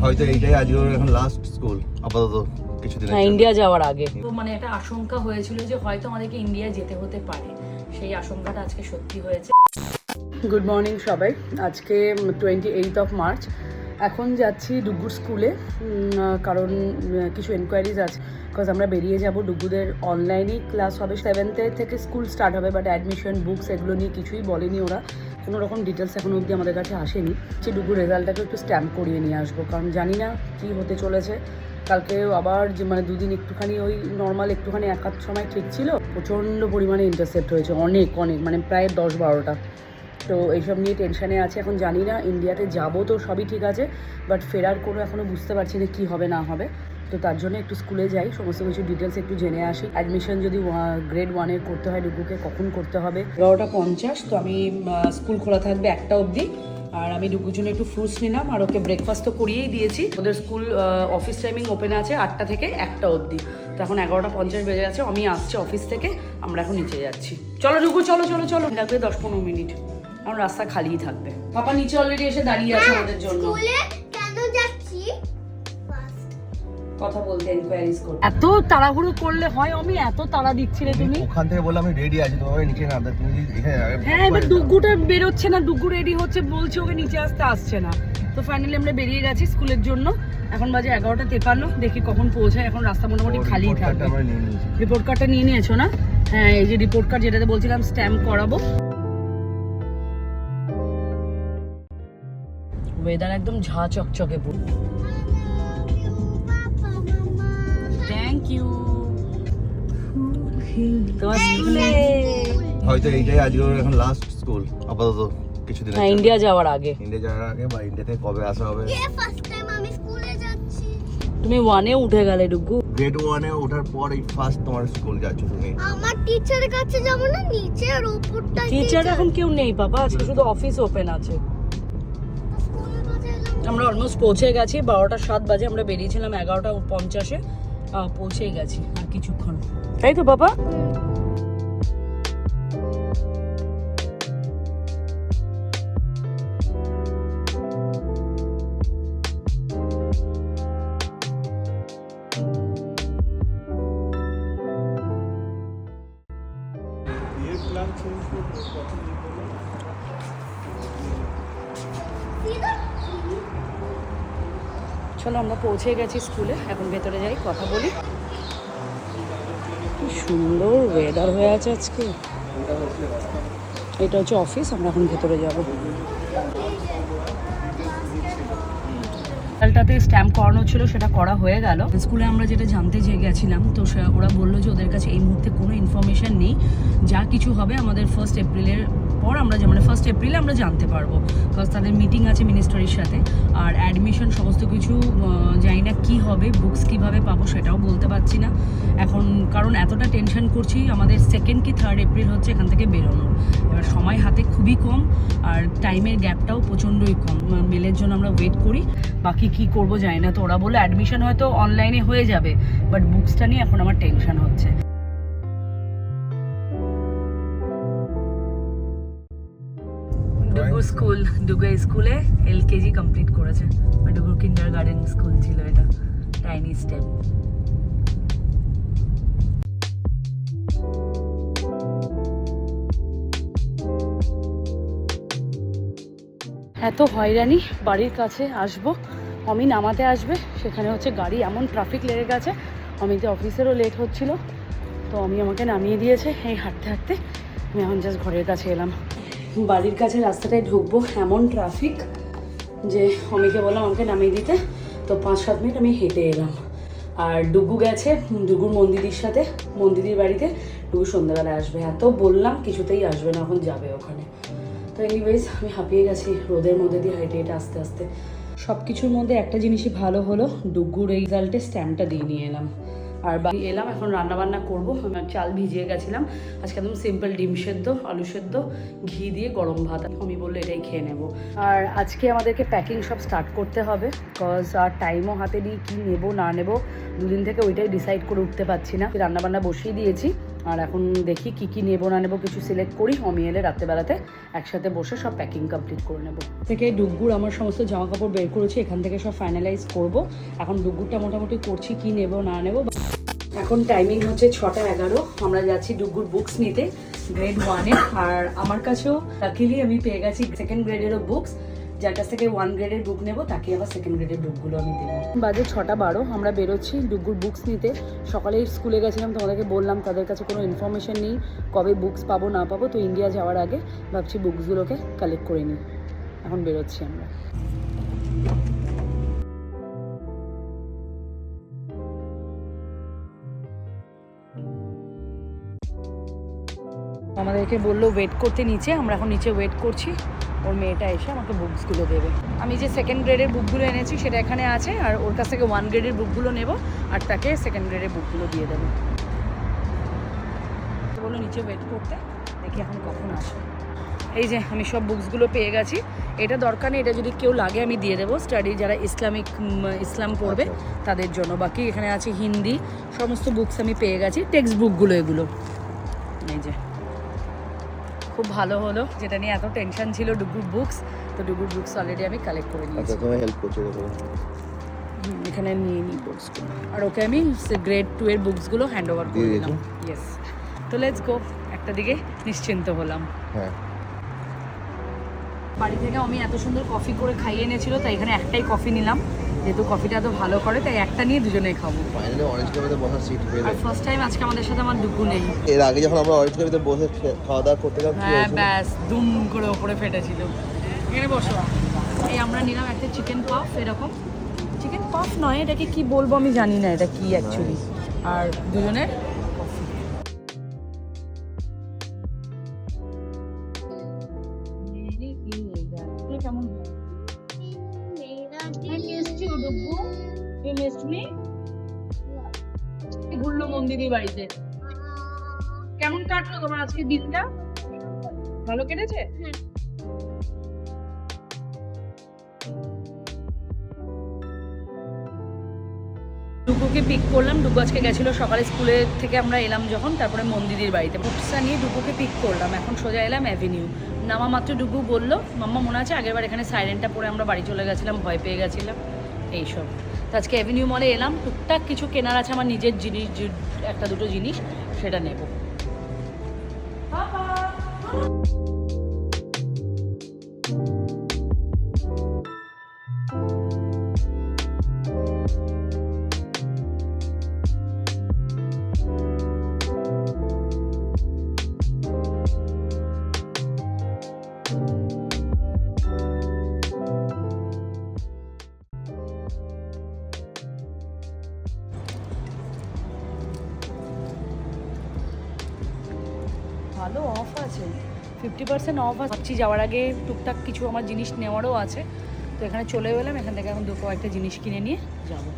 হয়তো এইটাই আজকে এখন লাস্ট স্কুল আপাতত কিছুদিন। হ্যাঁ, ইন্ডিয়া যাওয়ার আগে তো মানে একটা আশঙ্কা হয়েছিল যে হয়তো আমাদেরকে ইন্ডিয়া যেতে হতে পারে, সেই আশঙ্কাটা আজকে সত্যি হয়েছে। গুড মর্নিং সবাই। আজকে 28 মার্চ। এখন যাচ্ছি ডুগুর স্কুলে, কারণ কিছু এনকোয়ারিজ আছে। বিকজ আমরা বেরিয়ে যাব, ডুগুদের অনলাইনেই ক্লাস হবে, 7th থেকে স্কুল স্টার্ট হবে, বাট অ্যাডমিশন বুকস এগুলো নিয়ে কিছুই বলেনি ওরা, কোনো রকম ডিটেলস এখনো অবধি আমাদের কাছে আসেনি। যে ডুগুর রেজাল্টটাকে একটু স্ট্যাম্প করিয়ে নিয়ে আসবো, কারণ জানি না কী হতে চলেছে। কালকে আবার যে মানে দুদিন একটুখানি ওই নর্মাল একটুখানি একাধ সময় ঠিক ছিল, প্রচণ্ড পরিমাণে ইন্টারসেপ্ট হয়েছে, অনেক মানে প্রায় 10-12টা। তো এইসব নিয়ে টেনশানে আছে। এখন জানি না, ইন্ডিয়াতে যাবো তো সবই ঠিক আছে, বাট ফেরার কোনো এখনও বুঝতে পারছি না কী হবে না হবে। তো তার জন্য একটু স্কুলে যাই, সমস্ত কিছু ডিটেলস একটু জেনে আসি। অ্যাডমিশন যদি গ্রেড 1-এর করতে হয় ডুগুকে, কখন করতে হবে। 11:50, তো আমি স্কুল খোলা থাকবে 1টা অবধি। আর আমি ডুগুর জন্য একটু ফ্রুটস নিলাম, আর ওকে ব্রেকফাস্ট তো করিয়েই দিয়েছি। ওদের স্কুল অফিস টাইমিং ওপেন আছে 8টা থেকে 1টা অবধি। তো এখন 11:50 বেজে গেছে, আমি আসছি অফিস থেকে, আমরা এখন নিচে যাচ্ছি। চলো ডুগু, চলো চলো চলো, লাগবে 10-15 মিনিট, কারণ রাস্তা খালিই থাকবে। পাপা নিচে অলরেডি এসে দাঁড়িয়ে আছে আমাদের জন্য। স্কুলে কেন যাচ্ছি? কথা বলতে এনকোয়ারিজ করতে। এত তাড়াহুড়ো করলে হয়? আমি এত তাড়া দিচ্ছি রে তুমি। ওখান থেকে বললাম আমি রেডি আছি, তোমাকে নিচে নামতে, তুমি এখানে হ্যাঁ, এবার ডুগুটা বেরোচ্ছে না, ডুগু রেডি হচ্ছে, বলছে ওকে নিচে আসছে না। তো ফাইনালি আমরা বেরিয়ে গেছি স্কুলের জন্য। এখন বাজে 11:53, দেখি কখন পৌঁছায়। এখন রাস্তা মোটামুটি খালিই থাকবে। রিপোর্ট কার্ডটা নিয়ে নিয়েছো না? হ্যাঁ, এই যে রিপোর্ট কার্ড, যেটাতে বলছিলাম স্ট্যাম্প করাবো। ওয়েদার একদম ঝা চকচকে পুরো। Thank you. তোমার স্কুলে হয়তো এইটাই আজকে এখন লাস্ট স্কুল আপাতত কিছুদিন। হ্যাঁ, ইন্ডিয়া যাওয়ার আগে। ইন্ডিয়া যাওয়ার আগে বা ইন্ডিয়া থেকে কবে আসা হবে। ফার্স্ট টাইম আমি স্কুলে যাচ্ছি। তুমি 1-এ উঠে গেলে ডুগু। গ্রেড 1-এ ওঠার পর এই ফার্স্ট তোমার স্কুল যাচ্ছ তুমি। আমার টিচারের কাছে যাব না, নিচে আর উপরটা। টিচার এখন কেউ নেই বাবা, আজকে শুধু অফিস ওপেন আছে। আমরা অলমোস্ট পৌঁছে গেছি, 12:07 বাজে। আমরা বেরিয়েছিলাম 11:50-এ, পৌঁছেই গেছি আর কিছুক্ষণ, তাই তো বাবা? চলো, আমরা পৌঁছে গেছি স্কুলে, এখন ভেতরে যাই, কথা বলি। কি সুন্দর ওয়েদার হয়ে আছে আজকে। এটা হচ্ছে অফিস, আমরা এখন ভেতরে যাব। রেজাল্টটাতে স্ট্যাম্প করানো ছিল, সেটা করা হয়ে গেল। স্কুলে আমরা যেটা জানতে গেছিলাম, তো ওরা বললো যে ওদের কাছে এই মুহূর্তে কোনো ইনফরমেশন নেই, যা কিছু হবে আমাদের 1 এপ্রিলের পর আমরা, মানে 1 এপ্রিলে আমরা জানতে পারবো। বিকজ তাদের মিটিং আছে মিনিস্টারির সাথে। আর অ্যাডমিশন সমস্ত কিছু জানি না কী হবে, বুকস কীভাবে পাবো সেটাও বলতে পারছি না এখন, কারণ এতটা টেনশন করছি। আমাদের 2nd কি 3rd এপ্রিল হচ্ছে এখান থেকে বেরোনোর। এবার সময় হাতে খুবই কম, আর টাইমের গ্যাপটাও প্রচণ্ডই কম। মেলের জন্য আমরা ওয়েট করি, বাকি কি করব জানি না। তো ওরা বলে অ্যাডমিশন হয়তো অনলাইনে হয়ে যাবে, বাট বুকসটা নিয়ে এখন আমার টেনশন হচ্ছে। ডুগু স্কুল, ডুগু স্কুলে LKG কমপ্লিট করেছে। ডুগুর কিন্ডার গার্ডেন স্কুল ছিল এটা, টাইনি স্টেপ। এত হয়রানি, বাড়ির কাছে আসবো, অমি নামাতে আসবে, সেখানে হচ্ছে গাড়ি এমন ট্রাফিক লেগে গেছে। অমিতে অফিসেরও লেট হচ্ছিল, তো আমি আমাকে নামিয়ে দিয়েছে। এই হাঁটতে হাঁটতে আমি এখন জাস্ট ঘরের কাছে এলাম। বাড়ির কাছে রাস্তাটায় ঢুকবো, এমন ট্রাফিক যে অমিকে বললাম আমাকে নামিয়ে দিতে, তো 5-7 মিনিট আমি হেঁটে এলাম। আর ডুগু গেছে ডুগুর মন্দিদির সাথে, মন্দিদির বাড়িতে। ডুগু সন্ধ্যাবেলায় আসবে, এত বললাম কিছুতেই আসবে না, এখন যাবে ওখানে। তো এনিওয়েজ আমি হাঁপিয়ে গেছি রোদের মধ্যে দিয়ে হেঁটে হেঁটে আস্তে আস্তে। সব কিছুর মধ্যে একটা জিনিসই ভালো হলো, ডুগুর রেজাল্টে স্ট্যাম্পটা দিয়ে নিয়ে এলাম। আর বাকি এলাম, এখন রান্নাবান্না করবো। চাল ভিজিয়ে গেছিলাম, আজকে একদম সিম্পল ডিম সেদ্ধ, আলু সেদ্ধ, ঘি দিয়ে গরম ভাত। আমি বললো এটাই খেয়ে নেবো। আর আজকে আমাদেরকে প্যাকিং সব স্টার্ট করতে হবে, বিকজ আর টাইমও হাতে নিয়ে কী নেবো না নেবো 2 দিন থেকে ওইটাই ডিসাইড করে উঠতে পারছি না। রান্নাবান্না বসিয়ে দিয়েছি, আর এখন দেখি কি কি নেবো না নেবো কিছু সিলেক্ট করি, অমি এলে রাত্রেবেলাতে একসাথে বসে সব প্যাকিং কমপ্লিট করে নেবো। থেকে ডুগ্গুর আমার সমস্ত জামা কাপড় বের করেছি, এখান থেকে সব ফাইনালাইজ করব। এখন ডুগ্গুরটা মোটামুটি করছি কি নেবো না নেবো। এখন টাইমিং হচ্ছে 6:11, আমরা যাচ্ছি ডুগ্গুর বুকস নিতে গ্রেড 1-এ। আর আমার কাছেও লাকিলি আমি পেয়ে গেছি সেকেন্ড গ্রেডেরও বুকস, যার কাছ থেকে 1 গ্রেডের বুক নেবো তাকে আবার সেকেন্ড গ্রেডের বুকগুলো আমি দেবো। বাজে 6:12, আমরা বেরোচ্ছি ডুগ্গুর বুকস নিতে। সকালে স্কুলে গেছিলাম, তোমাদেরকে বললাম তাদের কাছে কোনো ইনফরমেশন নেই কবে বুকস পাবো না পাবো, তো ইন্ডিয়া যাওয়ার আগে ভাবছি বুকসগুলোকে কালেক্ট করে নিই। এখন বেরোচ্ছি আমরা। আমাদেরকে বললো ওয়েট করতে নিচে, আমরা এখন নিচে ওয়েট করছি। ওর মেয়েটা এসে আমাকে বুকসগুলো দেবে। আমি যে সেকেন্ড গ্রেডের বুকগুলো এনেছি সেটা এখানে আছে, আর ওর কাছ থেকে 1 গ্রেডের বুকগুলো নেব আর তাকে সেকেন্ড গ্রেডের বুকগুলো দিয়ে দেবো। বললো নিচে ওয়েট করতে, দেখি এখন কখন আসে। এই যে আমি সব বুকসগুলো পেয়ে গেছি। এটা দরকার নেই, এটা যদি কেউ লাগে আমি দিয়ে দেবো, স্টাডি যারা ইসলাম পড়বে তাদের জন্য। বাকি এখানে আছে হিন্দি সমস্ত বুকস আমি পেয়ে গেছি, টেক্সট বুকগুলো এগুলো। এই যে খুব ভালো হলো, যেটা নিয়ে এত টেনশন ছিল ডুগুর বুকস, তো ডুগুর বুকস অলরেডি আমি কালেক্ট করে নিয়েছি। আচ্ছা তোমায় হেল্প করছে এখানে নিয়ে নিই বুকসগুলো, আর ওকে আমি গ্রেড 2 এর বুকসগুলো হ্যান্ড ওভার করে দিলাম। ইয়েস, তো লেটস গো। একটা দিকে নিশ্চিন্ত হলাম। হ্যাঁ, বাড়ি থেকে আমি এত সুন্দর কফি করে খাইয়ে এনেছিল, তাই এখানে একটাই কফি নিলাম, যেহেতু কফিটা এত ভালো করে তাই একটা নিয়ে দুজনেই খাবো। ফাইনালি অরেঞ্জ ক্যাফেতে বসার সিট পেলাম। আর ফার্স্ট টাইম আজকে আমাদের সাথে আমার ডুগু নেই। এর আগে যখন আমরা অরেঞ্জ ক্যাফেতে বসে খাওয়া দাওয়া করতে গেলাম, হ্যাঁ ব্যাস দুম করে ওপরে ফেটেছিল। এখানে বসো। এই আমরা নিলাম একটা চিকেন পাফ, এরকম চিকেন পাফ নয়, এটাকে কি বলবো আমি জানি না এটা কি অ্যাকচুয়ালি, আর দুজনের কফি। কেমন ঘুরলো মন্দিরের বাড়িতে। কেমন কাটলো তোমার আজকে দিনটা? ভালো কেটেছে? ডুগুকে পিক করলাম। ডুগু আজকে গেছিলো সকালে স্কুলে থেকে, আমরা এলাম যখন, তারপরে মন্দিরের বাড়িতে বুকসটা নিয়ে ডুগুকে পিক করলাম। এখন সোজা এলাম অ্যাভিনিউ। নামা মাত্র ডুগু বললো মাম্মা মনে আছে আগেরবার এখানে সাইরেনটা পরে আমরা বাড়ি চলে গেছিলাম, ভয় পেয়ে গেছিলাম এইসব। তো আজকে অ্যাভিনিউ মলে এলাম, টুকটাক কিছু কেনার আছে আমার নিজের জিনিস, একটা দুটো জিনিস সেটা নেব। ভালো অফ আছে, 50% অফ আছে। ভাবছি যাওয়ার আগে টুকটাক কিছু আমার জিনিস নেওয়ারও আছে, তো এখানে চলে এলাম। এখান থেকে এখন কয়েকটা জিনিস কিনে নিয়ে যাবো।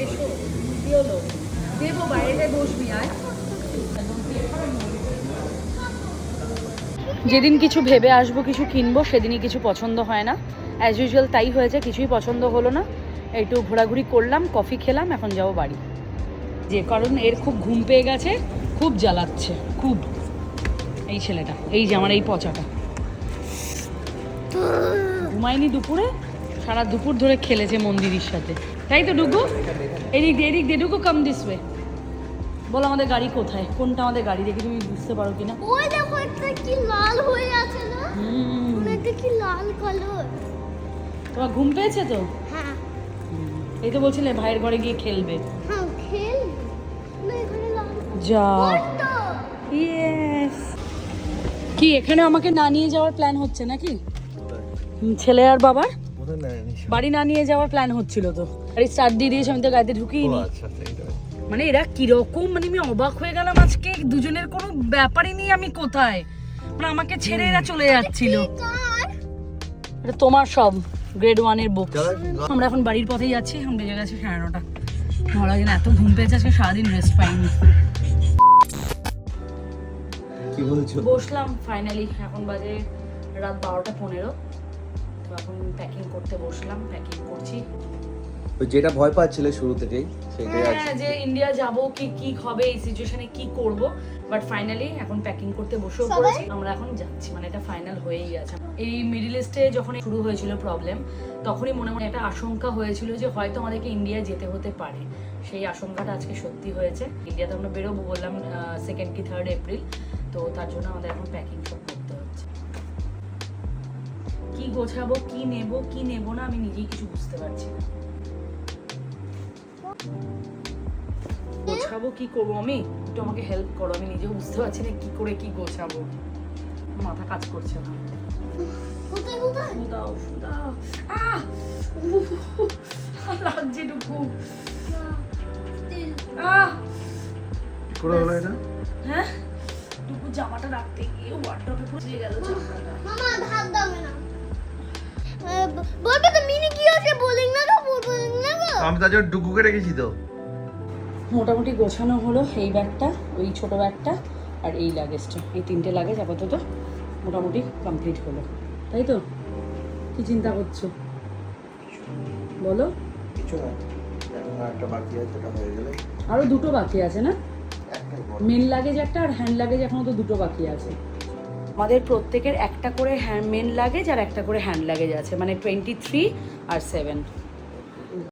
এসো, কি হলো? দেবো, বাইরে বসবি আয়। যেদিন কিছু ভেবে আসবো কিছু কিনবো সেদিনই কিছু পছন্দ হয় না, অ্যাজ ইউজুয়াল তাই হয়েছে, কিছুই পছন্দ হলো না। একটু ঘোরাঘুরি করলাম, কফি খেলাম, এখন যাবো বাড়ি। যে কারণ এর খুব ঘুম পেয়ে গেছে, খুব জ্বালাচ্ছে খুব এই ছেলেটা। এই যে আমার এই পচাটা ঘুমায়নি দুপুরে, সারা দুপুর ধরে খেলেছে মন্দিরের সাথে, তাই তো ডুগু? এদিক দিয়ে ডুগু, কাম দিস ওয়ে। বল আমাদের গাড়ি কোথায়, কোনটা আমাদের গাড়ি, দেখি তুমি বুঝতে পারো কিনা। ওই দেখো একটা কি লাল হয়ে আছে না, ওটা কি লাল কালার। তোমার ঘুম পেয়েছে তো? হ্যাঁ এই তো বলছিলে ভাইয়ের ঘরে গিয়ে খেলবে। হ্যাঁ খেল না, এখানে লাল যা তো। ইয়েস। কি এখানে আমাকে না নিয়ে যাওয়ার প্ল্যান হচ্ছে নাকি? ছেলে আর বাবার বাড়ি না নিয়ে যাওয়ার প্ল্যান হচ্ছিল তো। গাড়ি স্টার্ট দিয়ে দিয়েছে, আমি তো গাড়িতে ঢুকিয়ে নি। মানে এরা কিরকম, মানে আমি অবাক হয়ে গেলাম আজকে, দুজনের কোনো ব্যাপারই নেই আমি কোথায়, মানে আমাকে ছেড়ে এরা চলে যাচ্ছিল। এটা তোমার সব গ্রেড 1 এর বুক। আমরা এখন বাড়ির পথেই যাচ্ছি, এখন বেজে গেছে 9:30। ভালো লাগে না, এত ঘুম পেয়েছে আজকে, সারাদিন রেস্ট পাইনি। কি বলছো? বসলাম ফাইনালি, এখন বাজে রাত 12:15। তো এখন প্যাকিং করতে বসলাম, প্যাকিং করছি। ওই যেটা ভয় পাচ্ছিলে শুরু থেকেই সেটাই আছে। হ্যাঁ, যে ইন্ডিয়া যাব কি হবে, এই সিচুয়েশনে কি করব, বাট ফাইনালি এখন প্যাকিং করতে বসেও পড়েছি। আমরা এখন যাচ্ছি, মানে এটা ফাইনাল হয়েই গেছে। এই মিডল ইস্টে যখন শুরু হয়েছিল প্রবলেম, তখনই মনে মনে একটা আশঙ্কা হয়েছিল যে হয়তো আমাদেরকে ইন্ডিয়া যেতে হতে পারে। সেই আশঙ্কাটা আজকে সত্যি হয়েছে। ইন্ডিয়াতে আমরা বেরোবো বললাম 2nd কি 3rd এপ্রিল। তো তার জন্য আমাদের এখন প্যাকিং সব করতে হচ্ছে। কি গোছাবো, কি নেব না, আমি নিজেই কিছু বুঝতে পারছি না। গোছাবো কি করবো, আমি একটু আমাকে হেল্প করো, আমি নিজেও বুঝতে পারছি না কি করে কি গোছাবো, মাথা কাজ করছে না। কোথায় কোথায় ফুদাও ফুদাও, লাগছে টুকু। কি করে হলো এটা? হ্যাঁ, টুকু জামাটা রাখতে গিয়ে ওয়ার্ড্রপে পড়ে গেল জামাটা। মামা ভাত দাও না বলবে তো মিনি কি আছে বলিং না তো বলিং না গো আমি তার জন্য ডুগুকে রেখেছি তো। মোটামুটি গোছানো হলো। এই ব্যাগটা, ওই ছোট ব্যাগটা, আর এই লাগেজটা, এই 3টে লাগেজ আপাতত মোটামুটি কমপ্লিট হলো। তাই তো? কি চিন্তা করছো বলো? কিছু না, একটা বাকি আছে, ওটা হয়ে গেলে আরও 2টো বাকি আছে না? মেন লাগেজ একটা আর হ্যান্ড লাগেজ এখনো তো 2টো বাকি আছে। আমাদের প্রত্যেকের একটা করে মেন লাগেজ আর একটা করে হ্যান্ড লাগেজ আছে, মানে 23 আর 7।